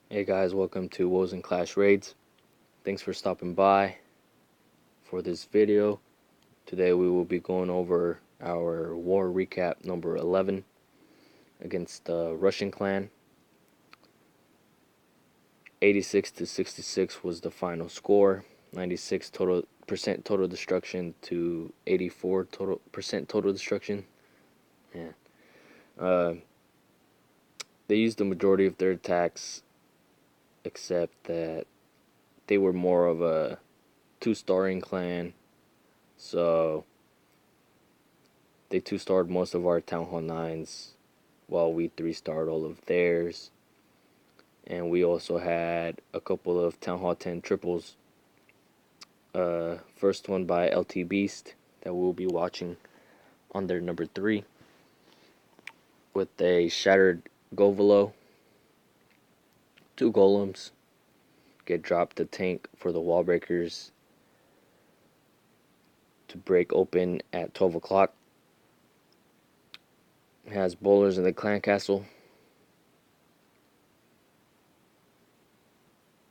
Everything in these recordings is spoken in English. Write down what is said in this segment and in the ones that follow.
Hey guys, welcome to Woes&Clash Raids. Thanks for stopping by for this video. Today we will be going over our war recap number 11 against the Russian clan. 86 to 66 was the final score. 96% total destruction to 84% total destruction. Yeah. They used the majority of their attacks, except that they were more of a two-starring clan, so they two-starred most of our Town Hall 9s, while we three-starred all of theirs. And we also had a couple of Town Hall 10 triples. First one by LT Beast that we'll be watching on their number 3, with a Shattered Govolo, 2 Golems, get dropped the tank for the wall breakers to break open at 12 o'clock. It has bowlers in the clan castle.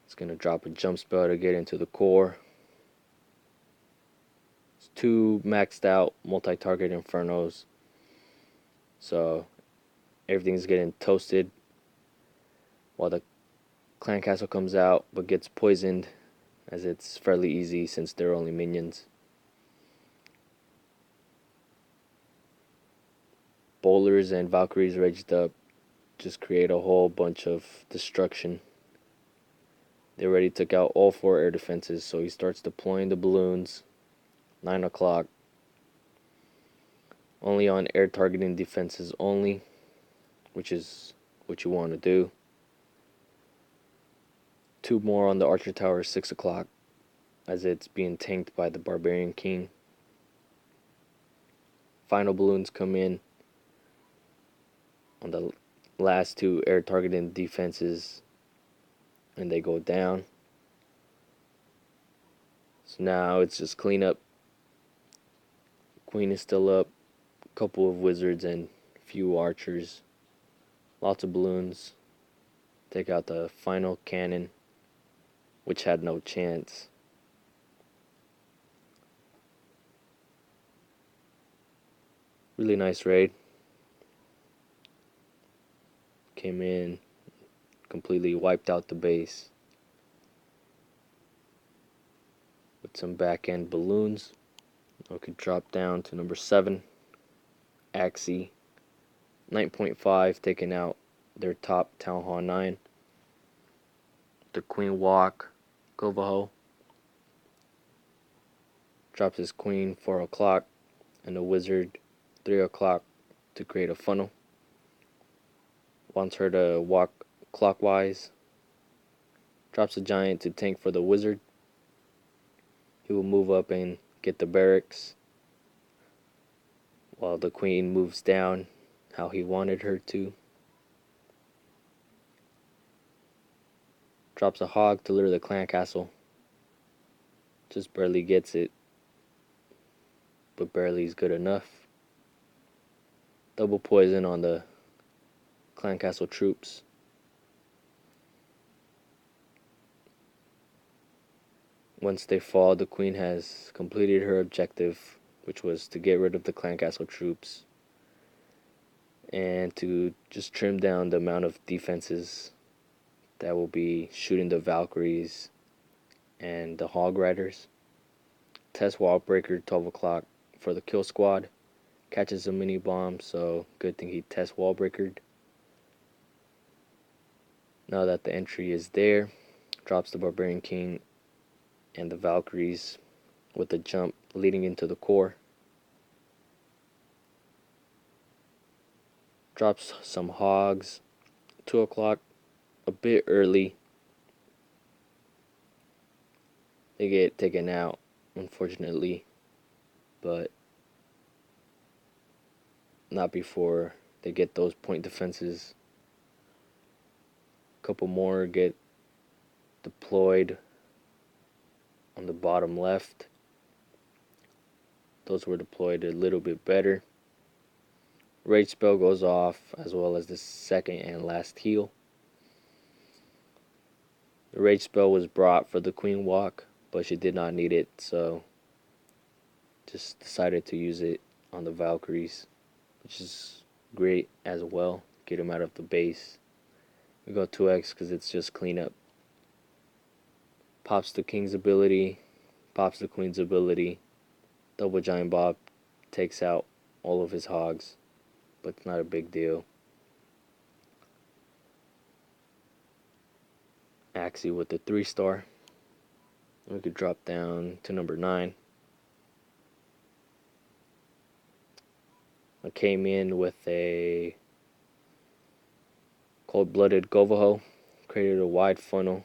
It's going to drop a jump spell to get into the core. It's 2 maxed out multi-target infernos, so everything's getting toasted while the clan castle comes out, but gets poisoned, as it's fairly easy since they're only minions. Bowlers and Valkyries raged up, just create a whole bunch of destruction. They already took out all 4 air defenses, so he starts deploying the balloons. 9 o'clock. Only on air targeting defenses only, which is what you want to do. 2 more on the Archer Tower, 6 o'clock, as it's being tanked by the Barbarian King. Final balloons come in on the last 2 air targeting defenses, and they go down. So now it's just cleanup. Queen is still up, a couple of wizards and a few archers. Lots of balloons. Take out the final cannon, which had no chance. Really nice raid. Came in, completely wiped out the base with some back end balloons. We could drop down to number 7, Axie. 9.5, taking out their top Town Hall 9. The Queen Walk, Govaho. Drops his Queen 4 o'clock, and the Wizard 3 o'clock to create a funnel. Wants her to walk clockwise. Drops a Giant to tank for the Wizard. He will move up and get the barracks, while the Queen moves down how he wanted her to. Drops a Hog to lure the clan castle. Just barely gets it, but barely is good enough. Double poison on the clan castle troops. Once they fall, the Queen has completed her objective, which was to get rid of the clan castle troops and to just trim down the amount of defenses that will be shooting the Valkyries and the Hog Riders. Test wall breaker 12 o'clock for the kill squad. Catches a mini bomb, so good thing he test wall breakered. Now that the entry is there, drops the Barbarian King and the Valkyries with a jump leading into the core. Drops some Hogs. 2 o'clock, a bit early. They get taken out, unfortunately, but not before they get those point defenses. A couple more get deployed on the bottom left. Those were deployed a little bit better. Rage spell goes off, as well as the second and last heal. The rage spell was brought for the queen walk, but she did not need it, so just decided to use it on the Valkyries, which is great as well. Get them out of the base. We go 2x because it's just cleanup. Pops the king's ability, pops the queen's ability. Double giant bob takes out all of his hogs, but it's not a big deal. Axie with the 3-star. We could drop down to number 9. I came in with a cold-blooded Govaho, created a wide funnel,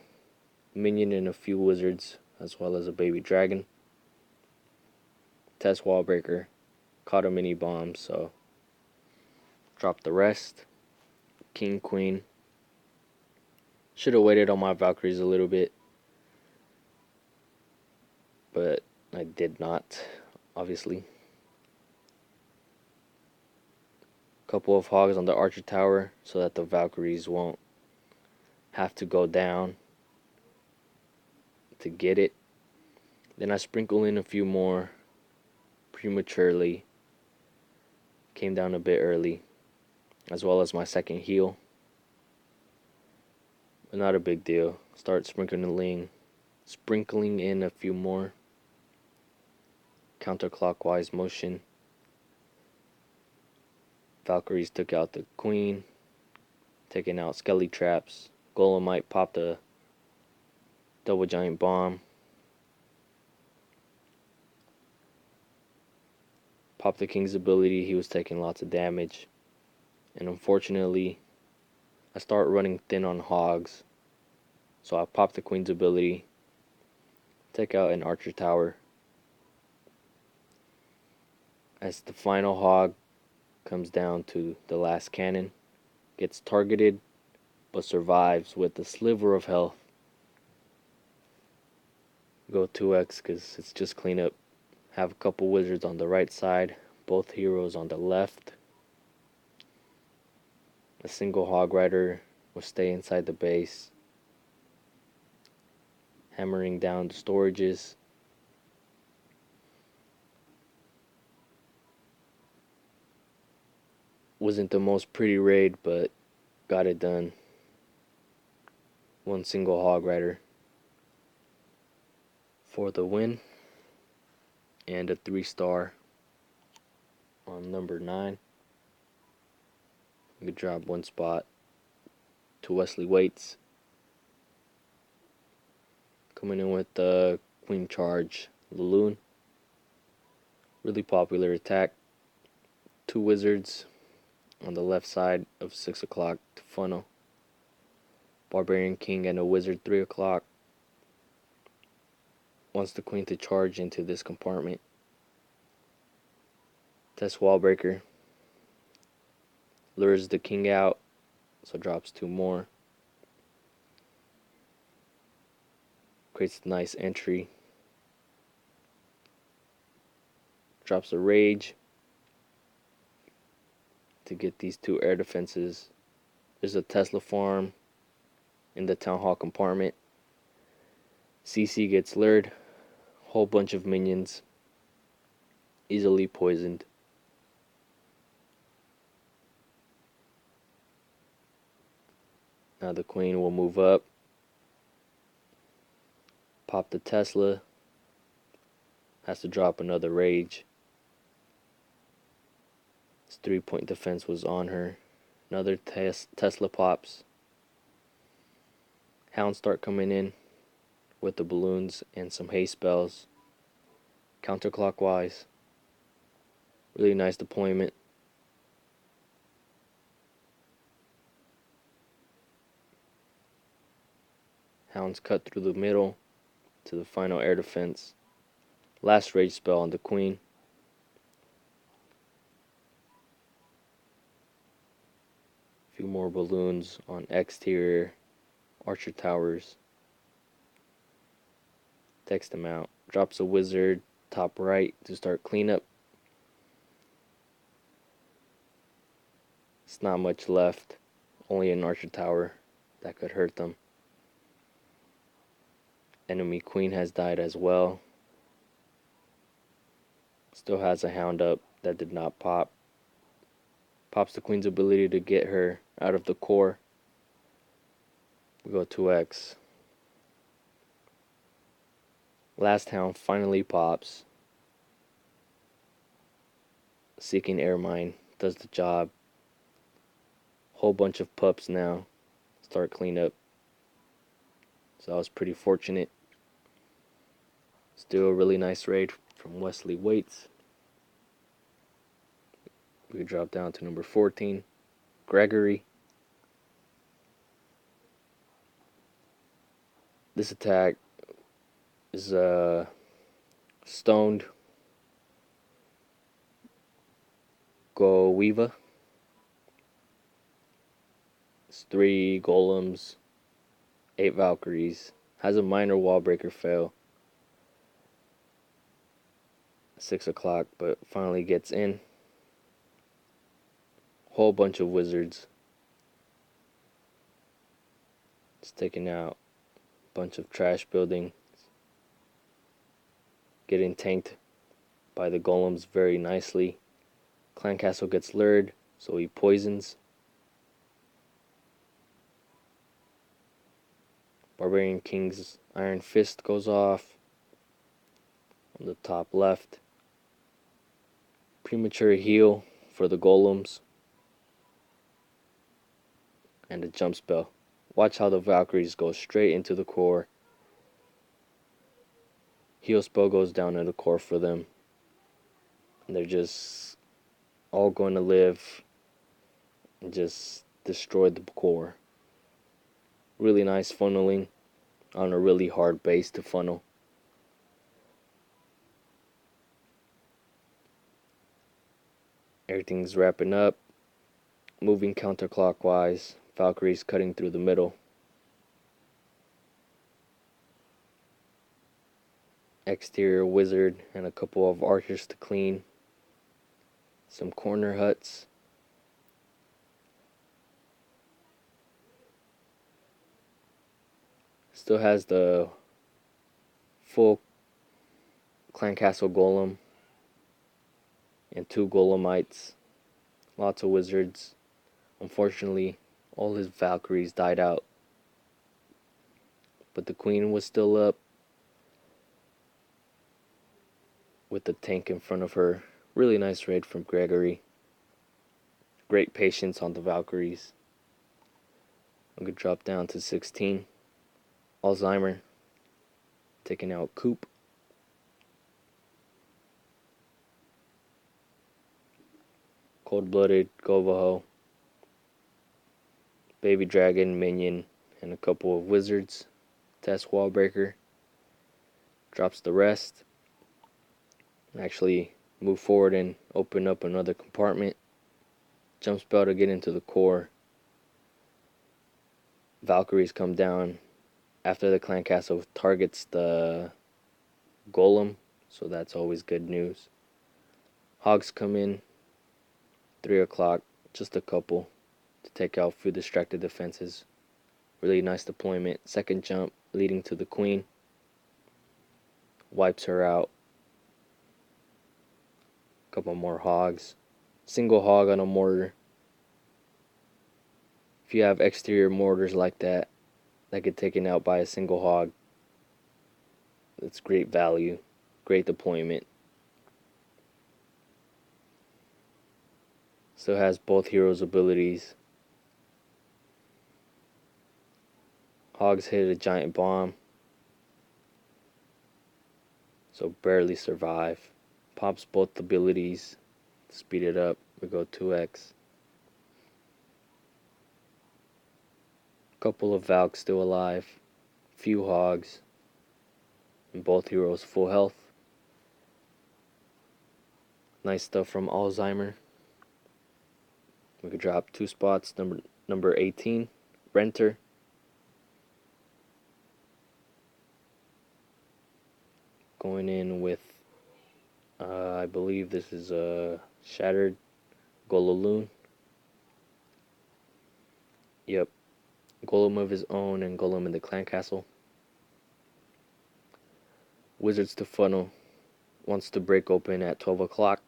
minion and a few wizards, as well as a baby dragon. Test wall breaker, caught a mini bomb, so dropped the rest. King, queen. Should have waited on my Valkyries a little bit, but I did not, obviously. Couple of hogs on the archer tower so that the Valkyries won't have to go down to get it. Then I sprinkle in a few more prematurely. Came down a bit early, as well as my second heal. But not a big deal. Start sprinkling in a few more. Counterclockwise motion. Valkyries took out the queen, taking out skelly traps. Golemite popped a double giant bomb. Popped the king's ability, he was taking lots of damage. And unfortunately, I start running thin on hogs. So I popped the queen's ability, take out an archer tower. As the final hog comes down to the last cannon, gets targeted but survives with a sliver of health. Go 2x because it's just cleanup. Have a couple wizards on the right side, both heroes on the left. A single hog rider will stay inside the base, hammering down the storages. Wasn't the most pretty raid, but got it done. One single hog rider for the win, and a 3-star on number 9. We could drop one spot to Wesley Waits. Coming in with the Queen Charge Laloon. Really popular attack. 2 wizards on the left side of 6 o'clock to funnel. Barbarian King and a wizard 3 o'clock. Wants the queen to charge into this compartment. Test wall breaker. Lures the king out, so drops 2 more. Creates a nice entry. Drops a rage to get these 2 air defenses. There's a Tesla farm in the town hall compartment. CC gets lured. Whole bunch of minions. Easily poisoned. Now the queen will move up. Pop the Tesla. Has to drop another rage. His 3-point defense was on her. Another Tesla pops. Hounds start coming in with the balloons and some haste spells. Counterclockwise. Really nice deployment. Hounds cut through the middle to the final air defense. Last rage spell on the queen. A few more balloons on exterior archer towers. Takes them out. Drops a wizard top right to start cleanup. It's not much left. Only an archer tower that could hurt them. Enemy queen has died as well. Still has a hound up that did not pop. Pops the queen's ability to get her out of the core. We go 2x. Last hound finally pops. Seeking air mine does the job. Whole bunch of pups now start cleanup. So I was pretty fortunate. Still a really nice raid from Wesley Waits. We drop down to number 14, Gregory. This attack is stoned Go Weaver. It's 3 golems, 8 Valkyries. Has a minor wall breaker fail. 6 o'clock, but finally gets in. Whole bunch of wizards. It's taking out a bunch of trash buildings. Getting tanked by the golems very nicely. Clan Castle gets lured, so he poisons. Barbarian King's Iron Fist goes off on the top left. Premature heal for the golems. And a jump spell. Watch how the Valkyries go straight into the core. Heal spell goes down in the core for them. And they're just all going to live and just destroy the core. Really nice funneling on a really hard base to funnel. Everything's wrapping up. Moving counterclockwise. Valkyries cutting through the middle. Exterior wizard and a couple of archers to clean. Some corner huts. Still has the full Clan Castle Golem and 2 Golemites. Lots of wizards. Unfortunately, all his Valkyries died out. But the queen was still up with the tank in front of her. Really nice raid from Gregory. Great patience on the Valkyries. I'm going to drop down to 16. Alzheimer taking out Coop. Cold-blooded Govaho. Baby Dragon, Minion, and a couple of wizards. Test Wallbreaker. Drops the rest. Actually move forward and open up another compartment. Jump spell to get into the core. Valkyries come down after the Clan Castle targets the Golem, so that's always good news. Hogs come in, 3 o'clock, just a couple to take out a few distracted defenses. Really nice deployment. Second jump leading to the queen. Wipes her out. Couple more hogs. Single hog on a mortar. If you have exterior mortars like that get taken out by a single hog, that's great value. Great deployment. Still has both heroes' abilities. Hogs hit a giant bomb, so barely survive. Pops both abilities. Speed it up. We go 2x. Couple of Valks still alive. Few hogs. And both heroes full health. Nice stuff from Alzheimer. We could drop 2 spots. Number 18, Renter. Going in with, I believe this is a Shattered Golaloon. Yep. Golem of his own and Golem in the Clan Castle. Wizards to funnel wants to break open at 12 o'clock.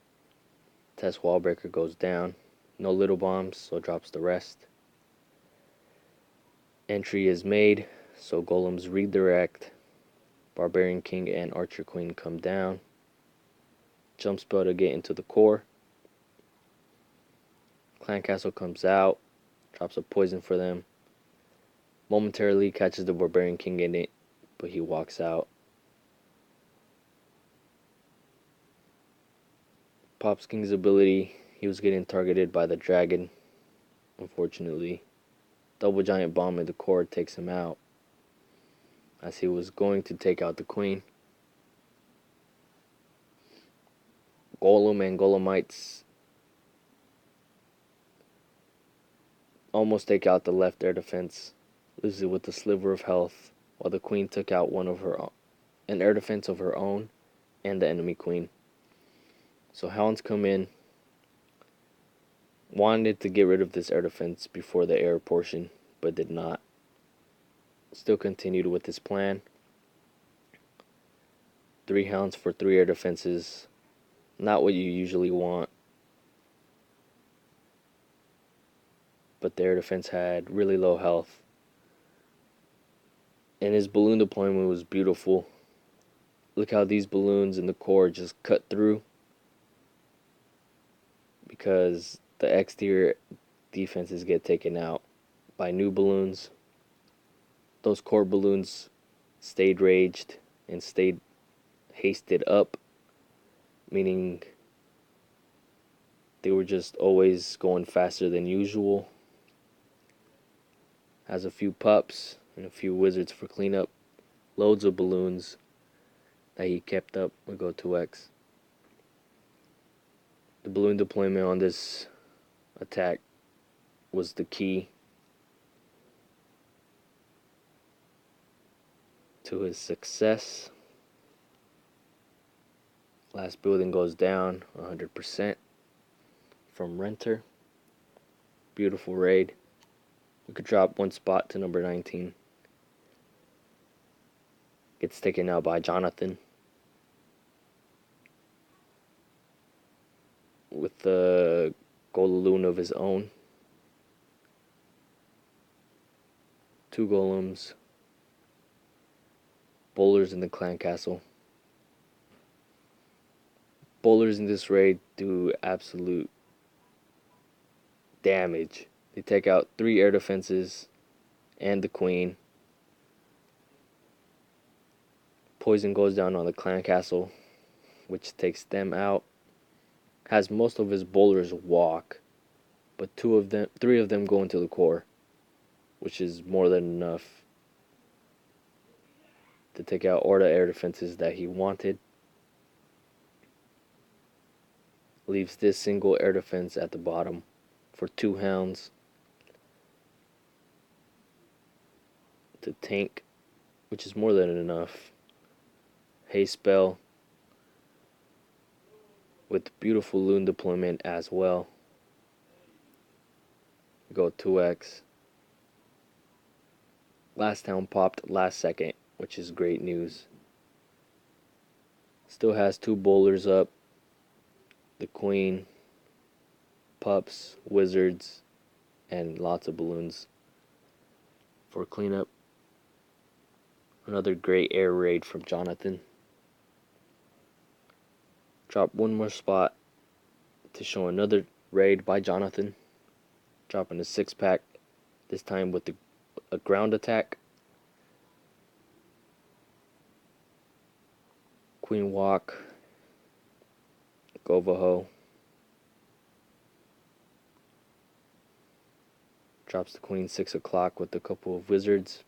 Test wall breaker goes down. No little bombs, so drops the rest. Entry is made, so golems redirect. Barbarian King and Archer Queen come down. Jump spell to get into the core. Clan Castle comes out, drops a poison for them. Momentarily catches the Barbarian King in it, but he walks out. Pops King's ability, he was getting targeted by the dragon, unfortunately. Double giant bomb in the core takes him out, as he was going to take out the queen. Golem and Golemites almost take out the left air defense, leaves it with a sliver of health, while the queen took out an air defense of her own and the enemy queen. So Hounds come in, wanted to get rid of this air defense before the air portion, but did not. Still continued with his plan. 3 Hounds for 3 air defenses. Not what you usually want. But the air defense had really low health. And his balloon deployment was beautiful. Look how these balloons in the core just cut through, because the exterior defenses get taken out by new balloons. Those core balloons stayed raged and stayed hasted up, meaning they were just always going faster than usual. Has a few pups and a few wizards for cleanup. Loads of balloons that he kept up would go 2x. The balloon deployment on this attack was the key to his success. Last building goes down 100% from Renter. Beautiful raid. We could drop 1 spot to number 19. Gets taken out by Jonathan with the Golaloon of his own. 2 golems. Bowlers in the clan castle. Bowlers in this raid do absolute damage. They take out 3 air defenses and the queen. Poison goes down on the clan castle, which takes them out. Has most of his bowlers walk, but 3 of them go into the core, which is more than enough to take out all the air defenses that he wanted. Leaves this single air defense at the bottom for 2 Hounds to tank, which is more than enough. Haste spell with beautiful loon deployment as well. Go 2x. Last Hound popped last second, which is great news. Still has 2 bowlers up. The queen, pups, wizards, and lots of balloons for cleanup. Another great air raid from Jonathan. Drop 1 more spot to show another raid by Jonathan. Dropping a 6-pack, this time with a ground attack. Queen walk, Govaho. Drops the queen 6 o'clock with a couple of wizards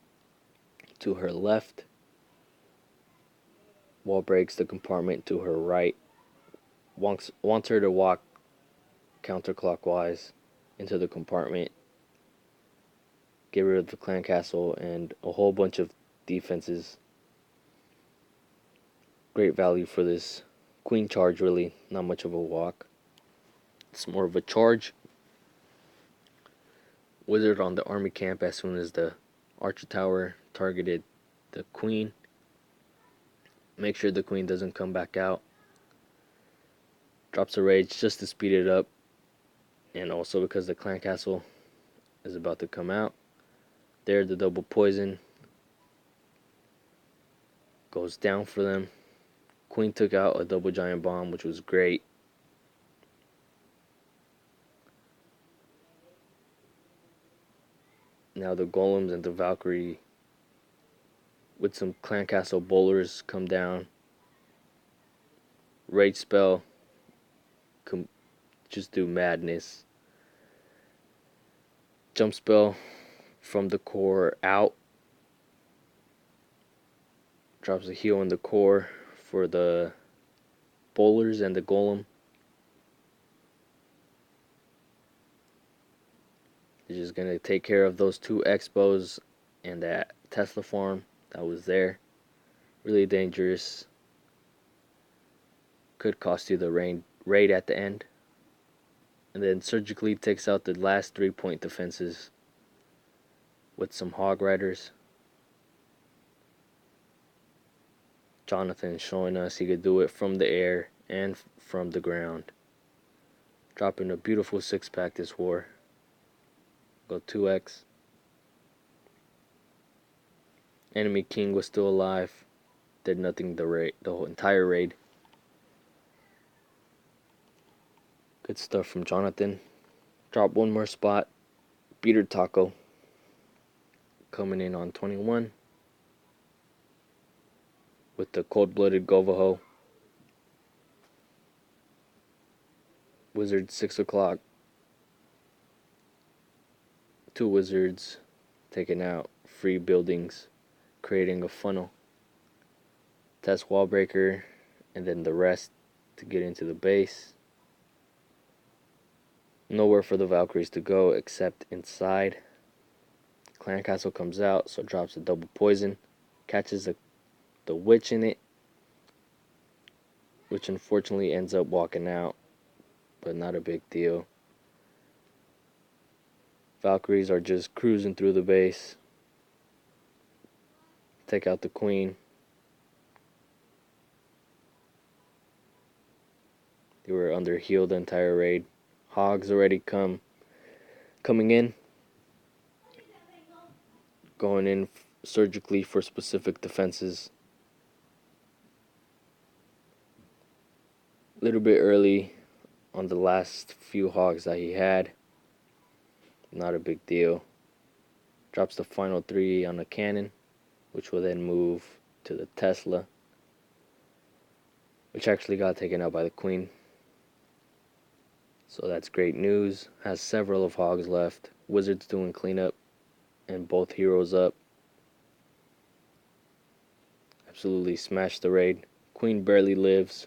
to her left. Wall breaks the compartment to her right. Wants her to walk counterclockwise into the compartment. Get rid of the clan castle and a whole bunch of defenses. Great value for this queen charge, really. Not much of a walk. It's more of a charge. Wizard on the army camp as soon as the archer tower targeted the queen. Make sure the queen doesn't come back out. Drops a rage just to speed it up, and also because the clan castle is about to come out. There, the double poison goes down for them. Queen took out a double giant bomb, which was great. Now the golems and the Valkyrie with some clan castle bowlers come down. Rage spell, just do madness. Jump spell from the core out. Drops a heal in the core for the bowlers and the golem. He's just gonna take care of those two expos and that Tesla farm that was there. Really dangerous. Could cost you the raid at the end. And then surgically takes out the last 3-point defenses with some hog riders. Jonathan showing us he could do it from the air and from the ground. Dropping a beautiful 6-pack this war. Go 2x. Enemy king was still alive. Did nothing the whole entire raid. Good stuff from Jonathan. Drop one more spot. Beater Taco coming in on 21 with the cold-blooded Govaho. Wizard 6 o'clock. 2 wizards taking out free buildings, creating a funnel. Test wall breaker, and then the rest to get into the base. Nowhere for the Valkyries to go except inside. Clan Castle comes out, so drops a double poison. Catches the witch in it, which unfortunately ends up walking out, but not a big deal. Valkyries are just cruising through the base. Take out the queen. They were under heal the entire raid. Hogs already coming in. Going in surgically for specific defenses. A little bit early on the last few hogs that he had. Not a big deal. Drops the final 3 on the cannon, which will then move to the Tesla, which actually got taken out by the queen. So that's great news. Has several of hogs left. Wizards doing cleanup and both heroes up. Absolutely smashed the raid. Queen barely lives,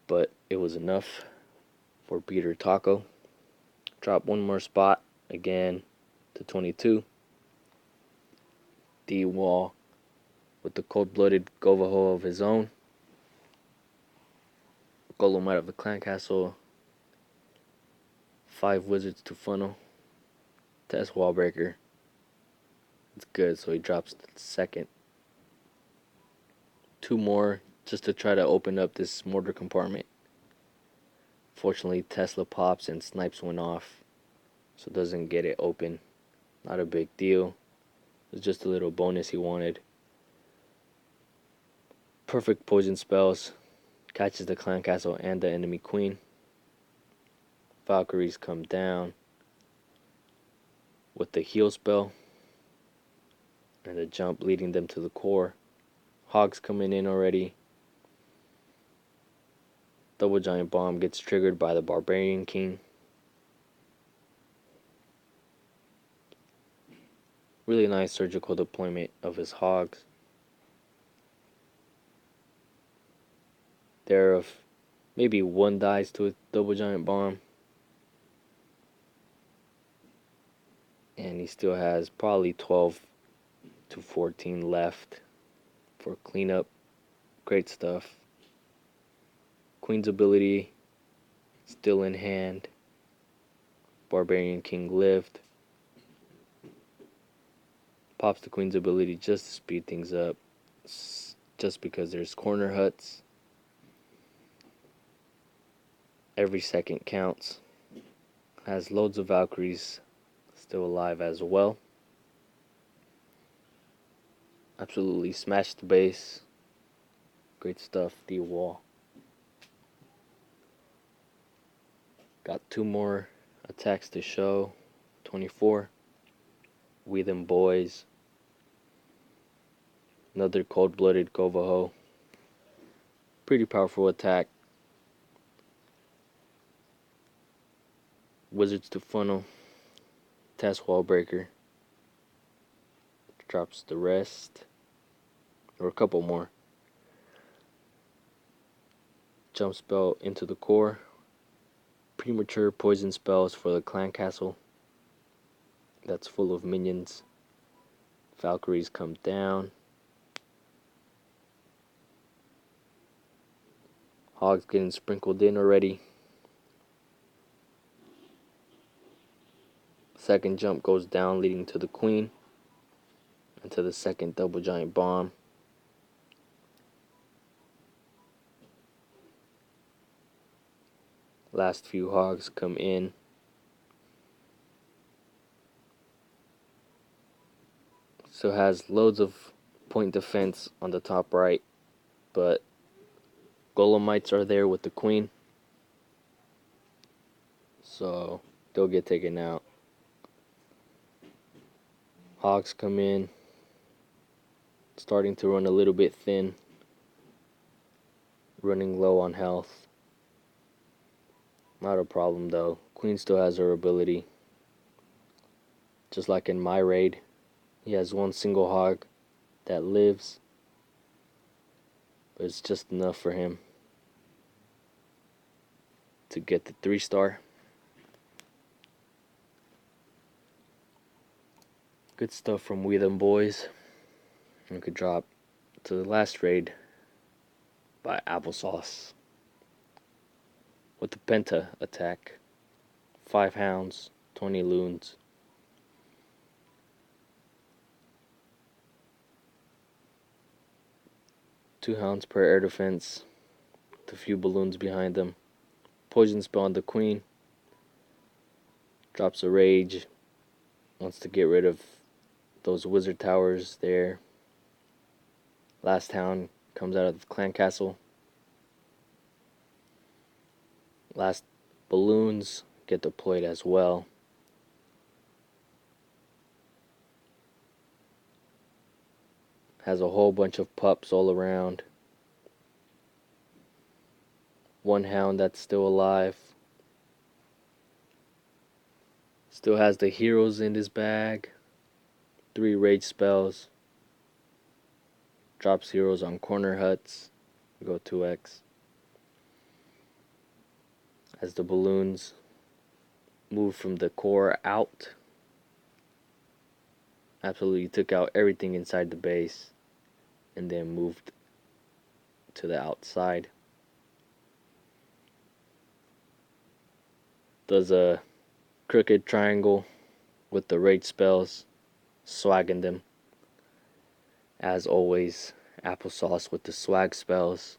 but it was enough for Beater Taco. Drop one more spot again to 22. D-Wall with the cold-blooded Govaho of his own. Golem out of the clan castle. 5 wizards to funnel. Test wall breaker. It's good, so he drops the second. 2 more just to try to open up this mortar compartment. Fortunately, Tesla pops and snipes one off, so doesn't get it open. Not a big deal. It's just a little bonus he wanted. Perfect poison spells. Catches the clan castle and the enemy queen. Valkyries come down with the heal spell and the jump leading them to the core. Hogs coming in already. Double giant bomb gets triggered by the barbarian king. Really nice surgical deployment of his hogs. There of maybe 1 dies to a double giant bomb. And he still has probably 12 to 14 left for cleanup. Great stuff. Queen's ability still in hand. Barbarian King lived. Pops the queen's ability just to speed things up, just because there's corner huts. Every second counts. Has loads of Valkyries still alive as well. Absolutely smashed the base. Great stuff, D-Wall. Got 2 more attacks to show. 24. We Them Boys. Another cold-blooded Govaho. Pretty powerful attack. Wizards to Funnel. Task Wall Breaker. Drops the rest. Or a couple more. Jump spell into the core. Premature poison spells for the clan castle. That's full of minions. Valkyries come down. Hogs getting sprinkled in already. Second jump goes down, leading to the queen. And to the second double giant bomb. Last few hogs come in. So has loads of point defense on the top right, but Golemites are there with the queen, so they'll get taken out. Hogs come in, starting to run a little bit thin, running low on health. Not a problem though. Queen still has her ability. Just like in my raid, he has one single hog that lives, but it's just enough for him to get the 3-star. Good stuff from We Them Boys. We could drop to the last raid by Applesauce with the Penta attack. 5 hounds, 20 loons. Two hounds per air defense, with a few balloons behind them. Poison spell on the queen. Drops a rage. Wants to get rid of those wizard towers there. Last hound comes out of the clan castle. Last balloons get deployed as well. Has a whole bunch of pups all around. One hound that's still alive. Still has the heroes in his bag. 3 rage spells. Drops heroes on corner huts. Go 2x. As the balloons move from the core out. Absolutely took out everything inside the base. And then moved to the outside. Does a crooked triangle with the rage spells. Swagging them. As always, Applesauce with the swag spells.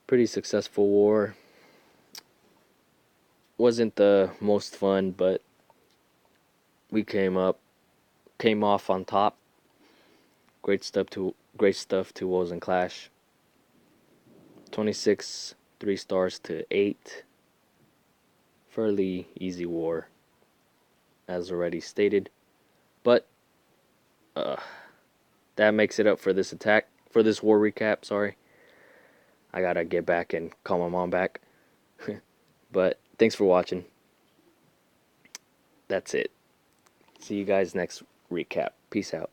Pretty successful war. Wasn't the most fun, but we came off on top. Great stuff to Woes&Clash. 26 3-stars to 8. Fairly easy war, as already stated. But that makes it up for this war recap, sorry. I gotta get back and call my mom back. But thanks for watching. That's it. See you guys next recap. Peace out.